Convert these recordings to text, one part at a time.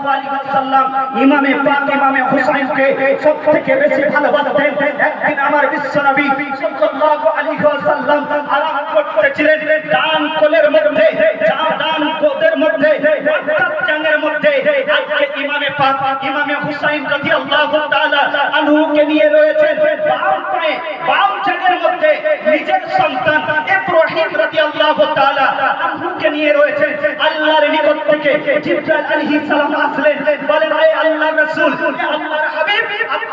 সাল্লাল্লাহু আলাইহি ওয়াসাল্লাম ইমামে পাক ইমামে হুসাইনকে সবথেকে বেশি ভালোবাসতেন। একদিন আমার বিশ্বনবী সাল্লাল্লাহু আলাইহি ওয়াসাল্লাম আরাম করতেছিলেন ডান কোলের মধ্যে, ডান কোদের মধ্যে, অর্থাৎ জাঙ্গের মধ্যে। আজকে ইমামে পাক ইমামে হুসাইন রাদিয়াল্লাহু তাআলা আনহুকে নিয়ে রয়েছেন বাম পায়ে, বাম জাঙ্গের মধ্যে নিজের সন্তান ইব্রাহিম রাদিয়াল্লাহু তাআলা আনহুকে নিয়ে রয়েছেন। আল্লাহর নিকট থেকে জিবরাইল আলাইহিস সালাম আসলেন, বলেন হে আল্লাহর রাসূল, হে আল্লাহর হাবিব,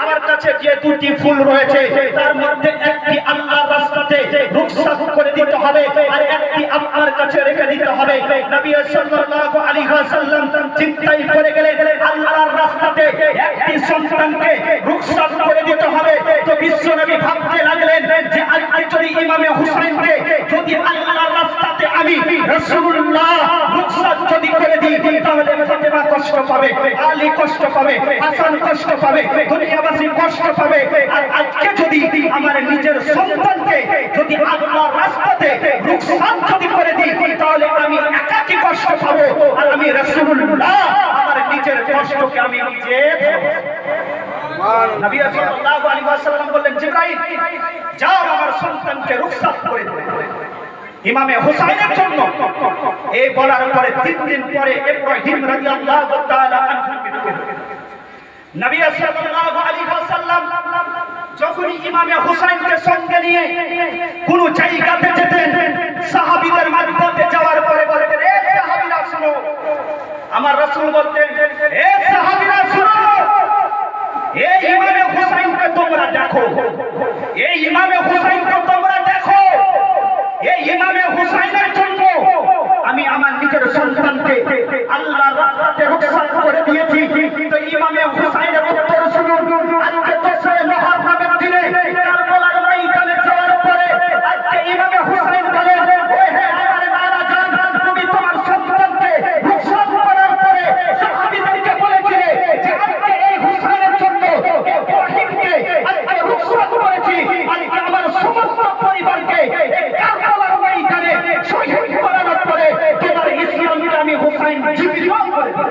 আমার কাছে যে দুটি ফুল রয়েছে তার মধ্যে একটি আল্লাহর রাস্তাতে রুখসাত করে দিতে হবে আর একটি আপনার কাছে রেখে দিতে হবে। নবী সাল্লাল্লাহু আলাইহি ওয়াসাল্লাম চিন্তায় পড়ে গেলেন, আল্লাহর রাস্তাতে একটি সন্তানকে রুখসাত করে দিতে হবে। তো বিশ্বনবী ভাবতে লাগলেন যে আজকে যদি ইমামে হুসাইনকে যদি আল্লাহর রাস্তাতে আমি রাসূলুল্লাহ রুখসাত যদি করে দিই তাহলে ফাতেমা কষ্ট পাবে, আলী কষ্ট পাবে, হাসান কষ্ট পাবে, দুনিয়াবাসী কষ্ট পাবে। আর আজকে যদি আমার নিজের সন্তানকে যদি আল্লাহর রাস্তাতে রুখসাত যদি করে দিই তাহলে আমি একাকী কষ্ট পাবো আর আমি রাসূলুল্লাহ আমার নিজের কষ্টকে আমি নিজে নবী সাল্লাল্লাহু আলাইহি ওয়াসাল্লাম বললেন, জিবরাইল যাও আমার সন্তানকে রুখসাত করে দাও ইমামে হুসাইনের জন্য। এই বলার পরে 3 দিন পরে ইব্রাহিম রাদিয়াল্লাহু তাআলা আনহু নবী সাল্লাল্লাহু আলাইহি ওয়াসাল্লাম যখন ইমামে হুসাইনকে সঙ্গে নিয়ে কোন জায়গাতে যেতেন, সাহাবীদের মাঝে যাওয়ার পরে বলতেন, এ সাহাবীরা শুনো। আমার রাসূল বলতেন, এ সাহাবীরা শুনো, এই ইমামে হুসাইনকে তোমরা দেখো, এই ইমামে হুসাইনকে তোমরা দেখো। এই ইমামে হুসাইনের জন্য আমি আমার নিজের সন্তানকে আল্লাহর রাস্তাতে রুখসাত করে দিয়েছি। তো ইমামে হুসাইনের উত্তর শুনুন। আজকে 10 মুহররমের দিনে কারবালার ময়দানে যাওয়ার পরে আজকে ইমামে হুসাইন বলেন, হে আমার নানা জান, তুমি তোমার সন্তানকে রুখসাত করার পরে সাহাবীদেরকে বলেছিলে যে আজকে এই হুসাইনের জন্য ইব্রাহিমকে আজকে রুখসাত করেছি, আজকে আমার সমস্ত পরিবারকে কারবালার ময়দানে শহীদ করানোর পরে তোমার ইসলামকে আমি হুসাইন জীবিত করে দেব।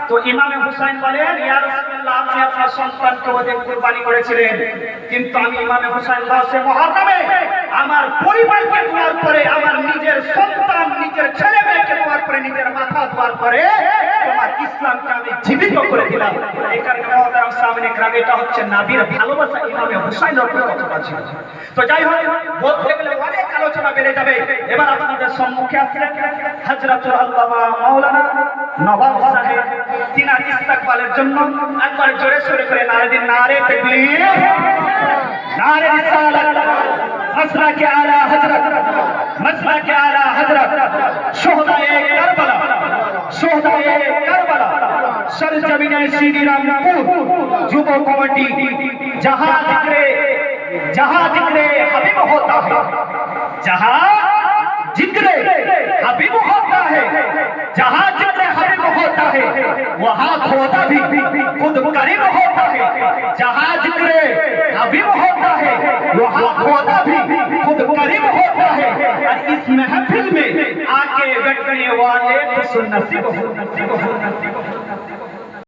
তো ইমামে হুসাইন বলেন, ইয়া রাসূলুল্লাহ, আপনি আপনার সন্তানকে ওদের কুরবানি করেছিলেন, কিন্তু আমি ইমামে হুসাইন 10 মুহররমে আমার পরিবারকে দেওয়ার পরে, আমার নিজের সন্তান, নিজের ছেলে মেয়েকে দেওয়ার পরে, নিজের মাথা দেওয়ার পরে তোমার ইসলামকে আমি জীবিত করে দিলাম। এই কারণে মুহতারাম সামনে গ্রামে এটা হচ্ছে নবীর ভালোবাসা ইমামে হুসাইনের উপর কতটা ছিল। তো যাই হোক, বলতে গেলে অনেক আলোচনা বেড়ে যাবে। এবার আপনাদের সম্মুখে আসছেন হযরতুল আল্লামা মাওলানা নবাব সাহেব। তিনার ইস্তেকবালের জন্য একবার জোরে সোরে করে নারে দিন, নারে তাকবীর, নারে রিসালাত, মাসলাকে আলা হযরত, মাসলাকে আলা হযরত শুহাদায়ে কারবালা, শুহাদায়ে কারবালা, সরজমিনে শ্রীরামপুর যুব কমিটি। जहां जिक्रे हबीब होता है, जहां जिक्रे हबीब होता है, जहां जिक्रे हबीब होता है वहां खुदा भी खुद करीब होता है। जहां जिक्रे हबीब होता है वहां खुदा भी खुद करीब होता है। और इस महफिल में आके बैठने वाले खुश नसीब हो।